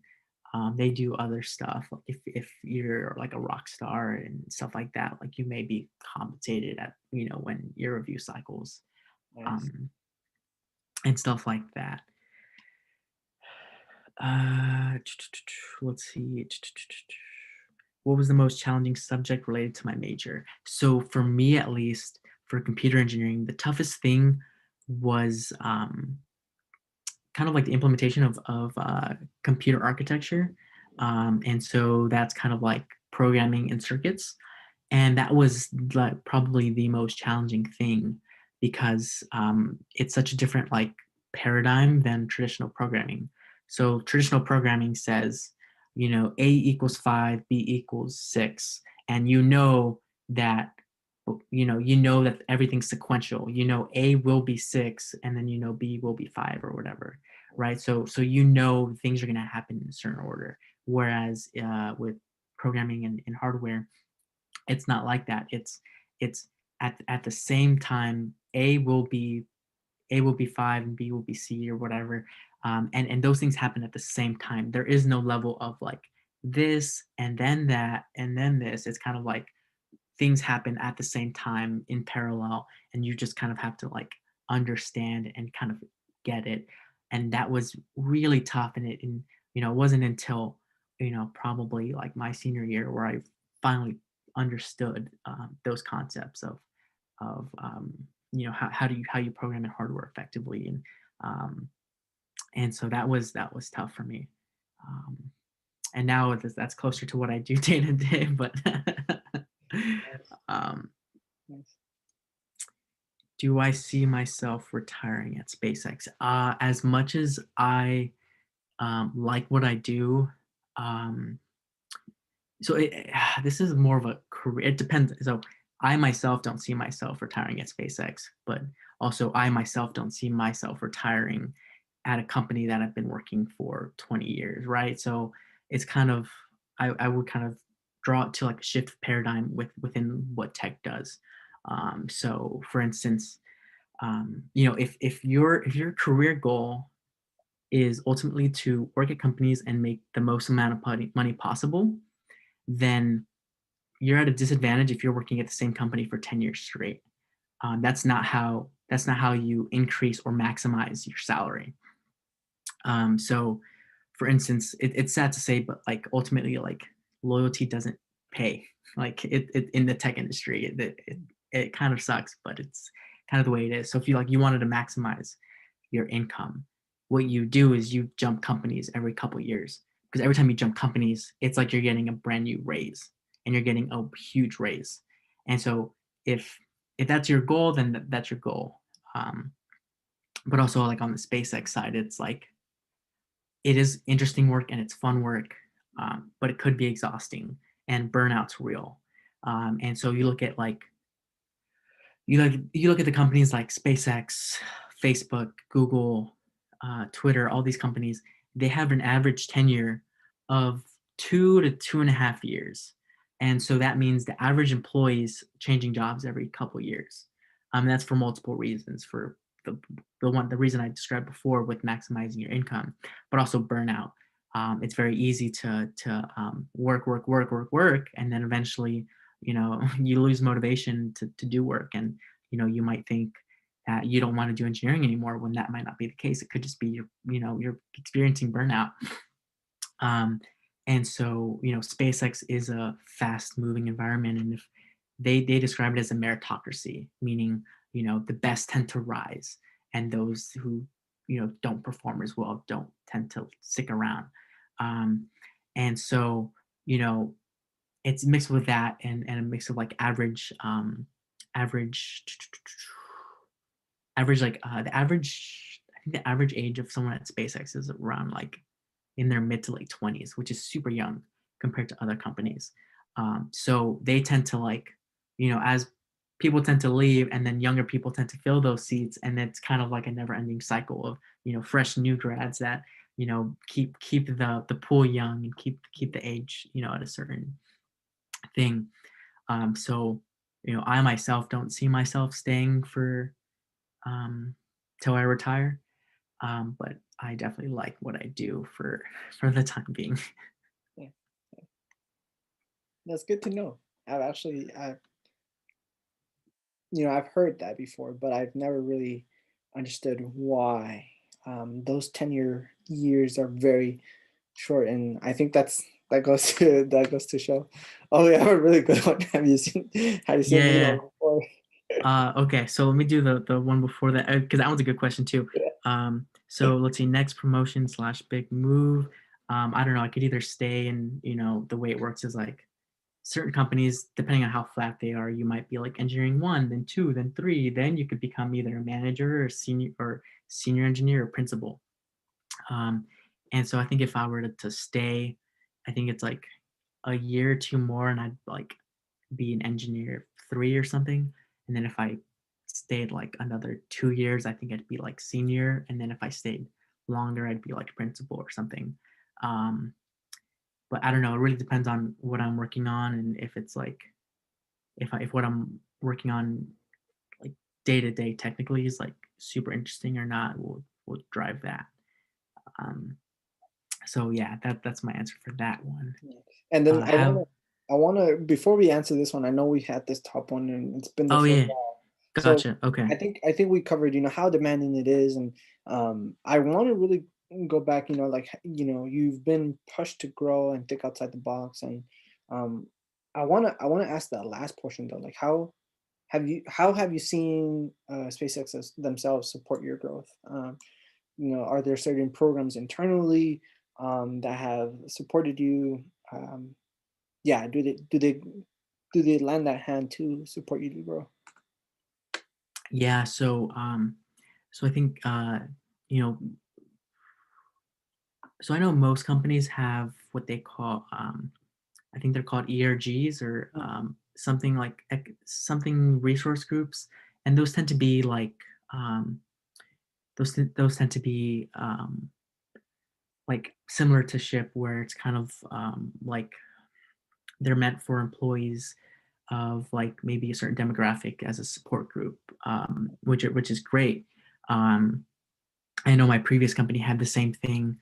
they do other stuff. Like if you're like a rock star and stuff like that, like you may be compensated at when your review cycles, Nice. um, and stuff like that. Uh, let's see. What was the most challenging subject related to my major? So for me, at least, for computer engineering, the toughest thing was kind of like the implementation of computer architecture. And so that's kind of like programming and circuits. And that was like probably the most challenging thing because it's such a different like paradigm than traditional programming. So traditional programming says, A equals 5, B equals 6, and that you know that everything's sequential. A will be 6, and then B will be 5 or whatever, right? So things are going to happen in a certain order. Whereas with programming and hardware, it's not like that. It's at the same time, A will be 5 and B will be C or whatever, and those things happen at the same time. There is no level of like this and then that and then this. It's kind of like things happen at the same time in parallel, and you just kind of have to like understand and kind of get it. And that was really tough. It wasn't until probably like my senior year where I finally understood those concepts of how you program in hardware effectively, um, and so that was tough for me. um, and now that's closer to what I do day to day, but Nice. um, Nice. do I see myself retiring at SpaceX? As much as I like what I do, um, this is more of a career. It depends. So I myself don't see myself retiring at SpaceX, but also I myself don't see myself retiring at a company that I've been working for 20 years, right? So it's kind of I would kind of draw it to like a shift of paradigm within what tech does. So for instance, if your career goal is ultimately to work at companies and make the most amount of money possible, then you're at a disadvantage if you're working at the same company for 10 years straight. That's not how you increase or maximize your salary. So for instance, it's sad to say, but like ultimately, like loyalty doesn't pay. Like it in the tech industry, it kind of sucks, but it's kind of the way it is. So if you wanted to maximize your income, what you do is you jump companies every couple years, because every time you jump companies, it's like you're getting a brand new raise, and you're getting a huge raise. And so if that's your goal, then that's your goal. Um, but also like on the SpaceX side, it's like it is interesting work and it's fun work, but it could be exhausting, and burnout's real. And so you look at the companies like SpaceX, Facebook, Google, Twitter, all these companies. They have an average tenure of 2 to 2.5 years, and so that means the average employees changing jobs every couple years. That's for multiple reasons. For the the reason I described before with maximizing your income, but also burnout. It's very easy to work, and then eventually, you lose motivation to do work, and you might think that you don't want to do engineering anymore, when that might not be the case. It could just be you're experiencing burnout. um, and so SpaceX is a fast moving environment, and if they describe it as a meritocracy, meaning the best tend to rise, and those who don't perform as well don't tend to stick around. um, and so you know it's mixed with that and a mix of like average average like the average I think the average age of someone at SpaceX is around like in their mid to late 20s, which is super young compared to other companies. So they tend to like, as people tend to leave and then younger people tend to fill those seats, and it's kind of like a never ending cycle of, fresh new grads that, keep the pool young and keep the age, at a certain thing. So, I myself don't see myself staying for um, till I retire. But I definitely like what I do for the time being. Yeah, that's good to know. I've actually, I've heard that before, but I've never really understood why those tenure years are very short, and I think that goes to show. Oh, we have a really good one. Have you seen Yeah. Milo before? Okay, so let me do the one before that because that one's a good question too. Yeah. So let's see, next promotion slash big move. I don't know. I could either stay and the way it works is like certain companies, depending on how flat they are, you might be like engineering one, then two, then three, then you could become either a manager or senior engineer or principal. Um, and so I think if I were to stay, I think it's like a year or two more, and I'd like be an engineer three or something. And then if I stayed like another 2 years, I think I'd be like senior. And then if I stayed longer, I'd be like principal or something. Um, but I don't know. It really depends on what I'm working on, and if it's like if what I'm working on like day to day technically is like super interesting or not will drive that. Um, so yeah, that's my answer for that one. Yeah. And then Have I wanna before we answer this one, I know we had this top one and it's been there Oh for a yeah, while. So gotcha. Okay. I think we covered, how demanding it is, and I want to really go back, like you've been pushed to grow and think outside the box, and um, I want to ask that last portion though, like how have you seen SpaceX themselves support your growth? Are there certain programs internally that have supported you? Yeah, do they lend that hand to support you to grow? Yeah. So I think you know, so I know most companies have what they call I think they're called ERGs or something like something resource groups, and those tend to be like um, those tend to be like similar to ship, where it's kind of like they're meant for employees of like maybe a certain demographic as a support group, which is great. Um, I know my previous company had the same thing,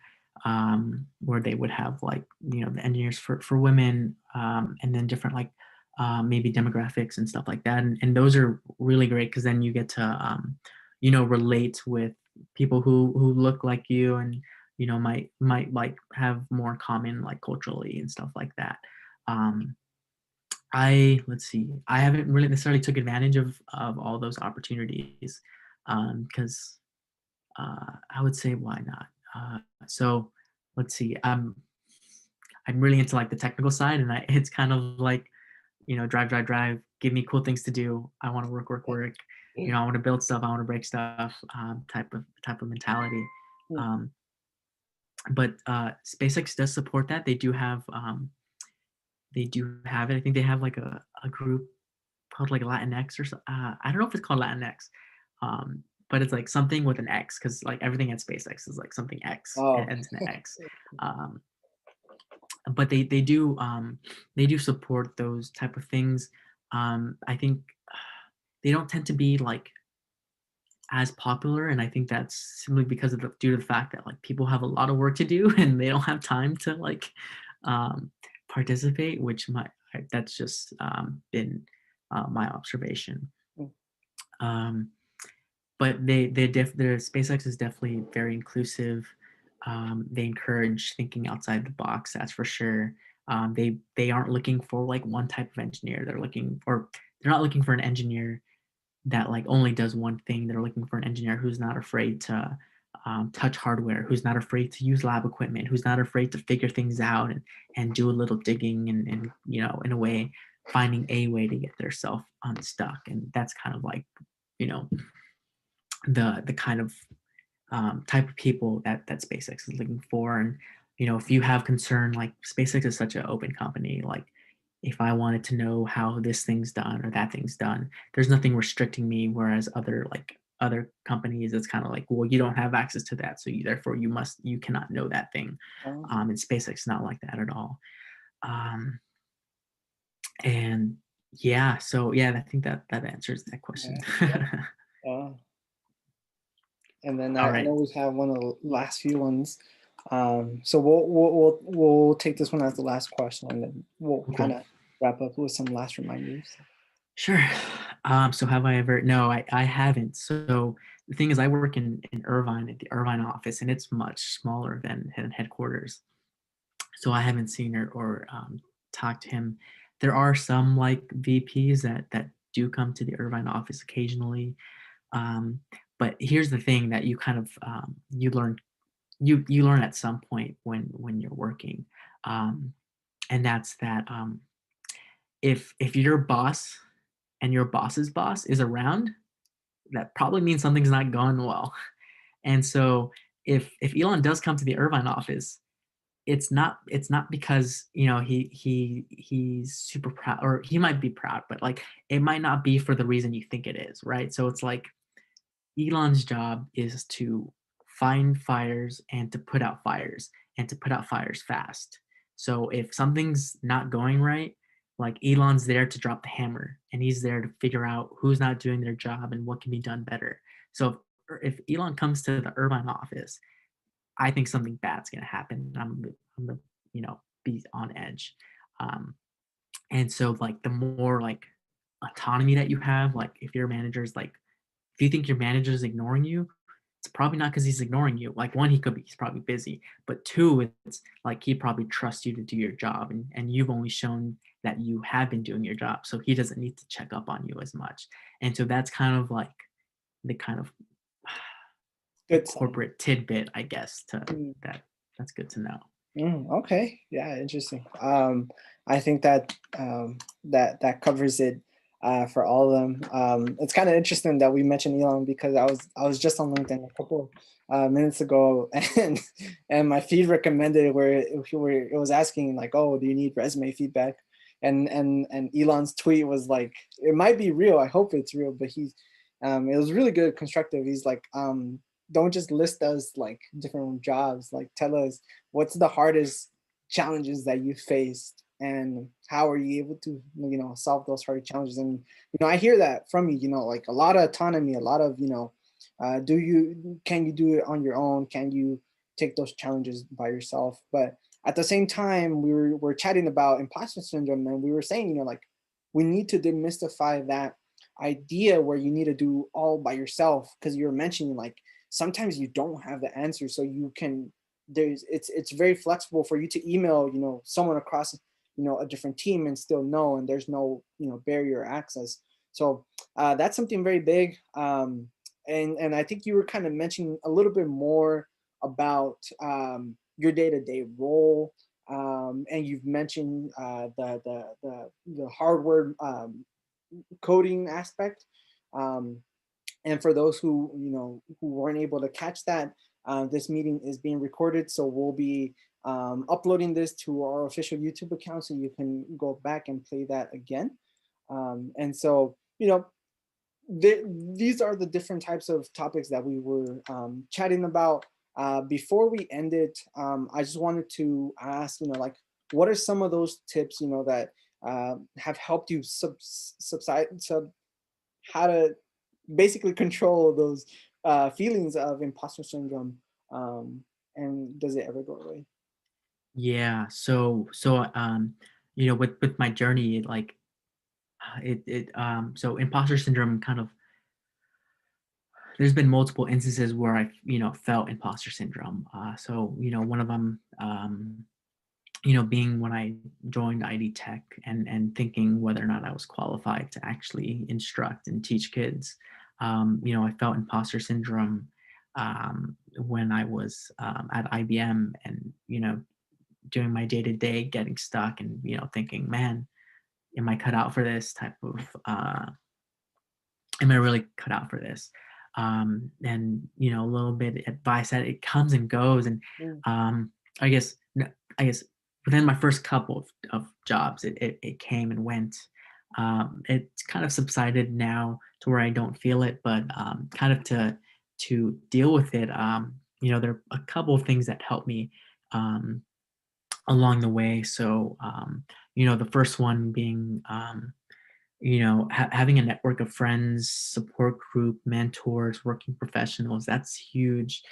where they would have like the engineers for women, and then different like maybe demographics and stuff like that, and those are really great because then you get to relate with people who look like you and might like have more common like culturally and stuff like that. Um, let's see. I haven't really necessarily took advantage of all those opportunities because I would say why not. So let's see. I'm really into like the technical side, and it's kind of like drive, drive, drive. Give me cool things to do. I want to work, work, work. I want to build stuff. I want to break stuff. Type of mentality. Mm. Um, but SpaceX does support that. They do have it. I think they have like a group called like Latinx or so. I don't know if it's called Latinx, but it's like something with an X because like everything at SpaceX is like something X. It Oh, ends in an X. Um, but they do support those type of things. I think they don't tend to be like as popular, and I think that's simply because of due to the fact that like people have a lot of work to do and they don't have time to like um, participate, which that's just been my observation. mm, Um, but their SpaceX is definitely very inclusive. They encourage thinking outside the box, that's for sure. They aren't looking for like one type of engineer. They're not looking for an engineer that like only does one thing. They're looking for an engineer who's not afraid to touch hardware, who's not afraid to use lab equipment, who's not afraid to figure things out and do a little digging and in a way, finding a way to get theirself unstuck. And that's kind of like, you know, the kind of type of people that SpaceX is looking for. And if you have concern, like SpaceX is such an open company, like if I wanted to know how this thing's done or that thing's done, there's nothing restricting me. Whereas other companies, it's kind of like, well, you don't have access to that, so therefore you cannot know that thing. Oh, And SpaceX not like that at all. And yeah, so yeah, I think that answers that question. yeah. Uh, and then All I right. know we have one of the last few ones. So we'll take this one as the last question, and then we'll kind Cool. of wrap up with some last reminders. Sure. So have I ever? No, I haven't. So the thing is, I work in Irvine at the Irvine office, and it's much smaller than headquarters. So I haven't seen or talked to him. There are some like VPs that do come to the Irvine office occasionally. Um, but here's the thing that you kind of you learn at some point when you're working, and that's that if your boss and your boss's boss is around, that probably means something's not going well. And so if Elon does come to the Irvine office, it's not because he's super proud, or he might be proud, but like it might not be for the reason you think it is, right? So it's like Elon's job is to find fires and to put out fires and to put out fires fast. So if something's not going right, like Elon's there to drop the hammer and he's there to figure out who's not doing their job and what can be done better. So if Elon comes to the Irvine office, I think something bad's going to happen. I'm going to, be on edge. Um, and so like the more like autonomy that you have, like if your manager's like, if you think your manager is ignoring you, it's probably not because he's ignoring you. Like one, he's probably busy, but two, it's like he probably trusts you to do your job, and you've only shown that you have been doing your job, so he doesn't need to check up on you as much. And so that's kind of like the kind of the Good sign. corporate tidbit, I guess, to Mm. that's good to know. Okay. Yeah, interesting. I think that that covers it for all of them. It's kind of interesting that we mentioned Elon because I was just on LinkedIn a couple minutes ago, and my feed recommended where it was asking like, oh, do you need resume feedback? And Elon's tweet was like, it might be real. I hope it's real, but it was really good, constructive. He's like, don't just list us like different jobs. Like, tell us what's the hardest challenges that you faced and how are you able to solve those hard challenges. And I hear that from you, like a lot of autonomy, a lot of can you do it on your own, can you take those challenges by yourself? But at the same time, we're chatting about imposter syndrome, and we were saying, like, we need to demystify that idea where you need to do all by yourself, because you're mentioning like sometimes you don't have the answer, so you can it's very flexible for you to email someone across a different team and still know, and there's no barrier access. So that's something very big. And I think you were kind of mentioning a little bit more about your day-to-day role, and you've mentioned the hardware coding aspect. And for those who weren't able to catch that, this meeting is being recorded, so we'll be uploading this to our official YouTube account, so you can go back and play that again. And so these are the different types of topics that we were chatting about. Before we end it, I just wanted to ask, like, what are some of those tips that have helped you how to basically control those feelings of imposter syndrome, and does it ever go away? Yeah. With my journey, like so imposter syndrome kind of, there's been multiple instances where I've felt imposter syndrome. So one of them, being when I joined ID Tech and thinking whether or not I was qualified to actually instruct and teach kids. I felt imposter syndrome when I was at IBM, and doing my day to day, getting stuck, and thinking, man, am I cut out for this type of? Am I really cut out for this? And a little bit advice that it comes and goes, and Mm, um, I guess I guess within my first couple of jobs, it came and went. It's kind of subsided now to where I don't feel it, but kind of to deal with it, there are a couple of things that help me um, along the way. So, the first one being, having a network of friends, support group, mentors, working professionals, that's huge.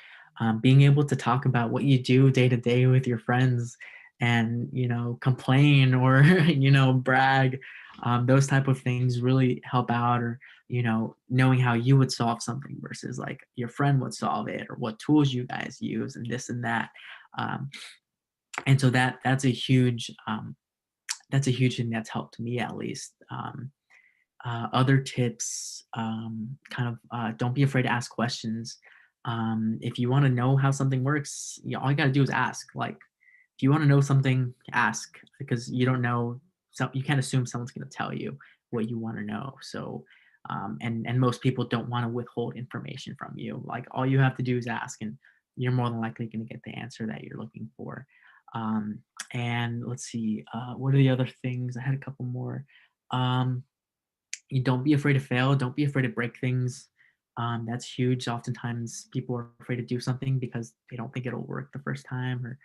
Being able to talk about what you do day to day with your friends, and complain, or brag, those type of things really help out. Or knowing how you would solve something versus like your friend would solve it, or what tools you guys use, and this and that. Um, and so that's a huge thing that's helped me, at least. Other tips, kind of, don't be afraid to ask questions. If you want to know how something works, all you got to do is ask. Like, if you want to know something, ask, because you don't know. So you can't assume someone's going to tell you what you want to know. So, and most people don't want to withhold information from you. Like, all you have to do is ask, and you're more than likely going to get the answer that you're looking for. Um, and let's see, what are the other things? I had a couple more. Um, you don't be afraid to fail. Don't be afraid to break things. That's huge. Oftentimes people are afraid to do something because they don't think it'll work the first time. Or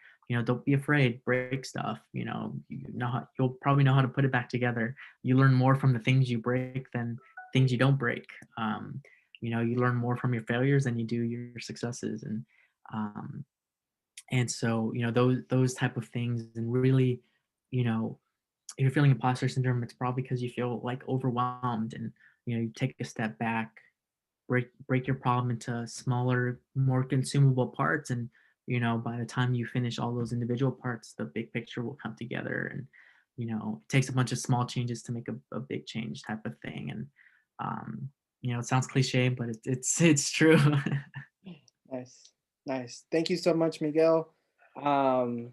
don't be afraid, break stuff. You'll probably know how to put it back together. You learn more from the things you break than things you don't break. You learn more from your failures than you do your successes. Um, and so those type of things. And really, you know if you're feeling imposter syndrome, it's probably because you feel like overwhelmed, and you take a step back, break your problem into smaller, more consumable parts, and by the time you finish all those individual parts, the big picture will come together. And it takes a bunch of small changes to make a big change, type of thing. And it sounds cliche, but it's true. nice, nice. Thank you so much, Miguel. Um,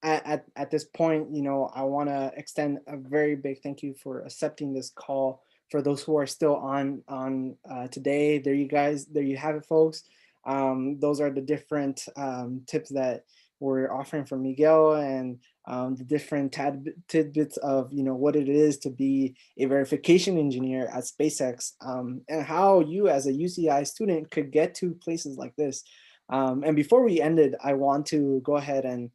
at this point, I want to extend a very big thank you for accepting this call. For those who are still on today, there you guys, there you have it, folks. Those are the different tips that we're offering from Miguel, and the different tidbits of what it is to be a verification engineer at SpaceX, and how you as a UCI student could get to places like this. And before we ended, I want to go ahead and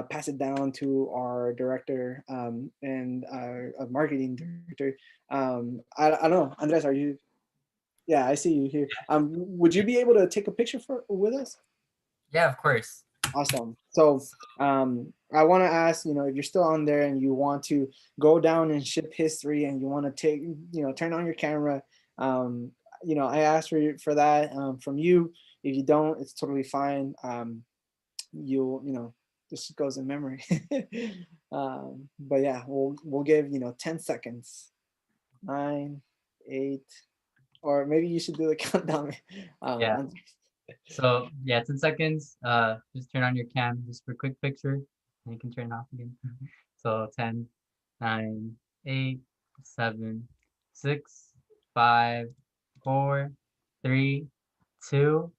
pass it down to our director, and our marketing director. I don't know, Andres, are you? Yeah, I see you here. Would you be able to take a picture with us? Yeah, of course. Awesome. So I want to ask, if you're still on there and you want to go down in ship history, and you want to take, turn on your camera. I asked for that from you. If you don't, it's totally fine. This goes in memory. But yeah, we'll give 10 seconds. 9, 8, or maybe you should do the countdown. Yeah. So yeah, 10 seconds. Just turn on your cam just for a quick picture, and you can turn it off again. So 10, 9, 8, 7, 6, 5, 4, 3, 2.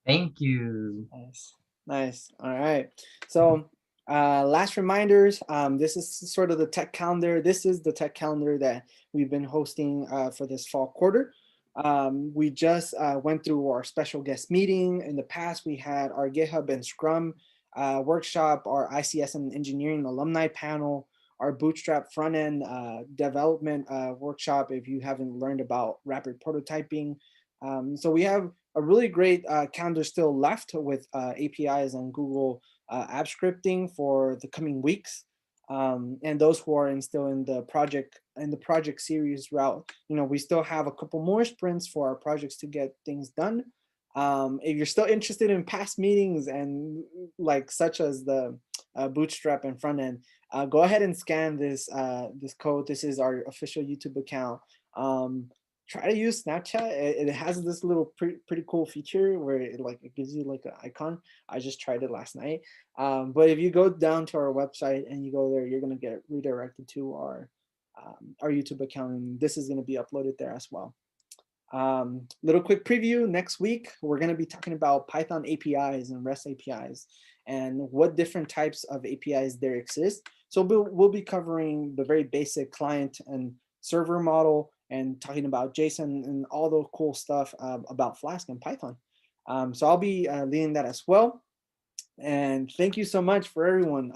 Thank you. Nice, nice. All right. So last reminders. This is sort of the tech calendar. This is the tech calendar that we've been hosting for this fall quarter. We just went through our special guest meeting. In the past, we had our GitHub and Scrum workshop, our ICS and engineering alumni panel, our Bootstrap front end development workshop, if you haven't learned about rapid prototyping. So we have a really great calendar still left with APIs and Google app scripting for the coming weeks. And those who are still in the project series route, we still have a couple more sprints for our projects to get things done. If you're still interested in past meetings, and like such as the Bootstrap and front end, go ahead and scan this code. This is our official YouTube account. try to use Snapchat. It has this little pretty cool feature where it gives you like an icon. I just tried it last night. But if you go down to our website and you go there, you're gonna get redirected to our YouTube account, and this is gonna be uploaded there as well. Little quick preview, next week we're going to be talking about Python APIs and REST APIs and what different types of APIs there exist. So we'll be covering the very basic client and server model and talking about JSON and all the cool stuff about Flask and Python. So I'll be leading that as well. And thank you so much for everyone.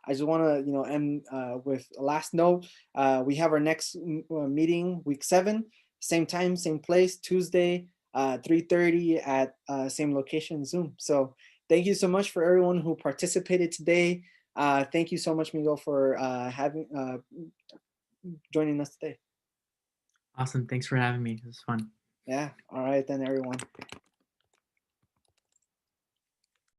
I just want to end with a last note. We have our next meeting, week 7, same time, same place, Tuesday, 3:30 at same location, Zoom. So thank you so much for everyone who participated today. Thank you so much, Miguel, for joining us today. Awesome. Thanks for having me. It was fun. Yeah. All right then, everyone.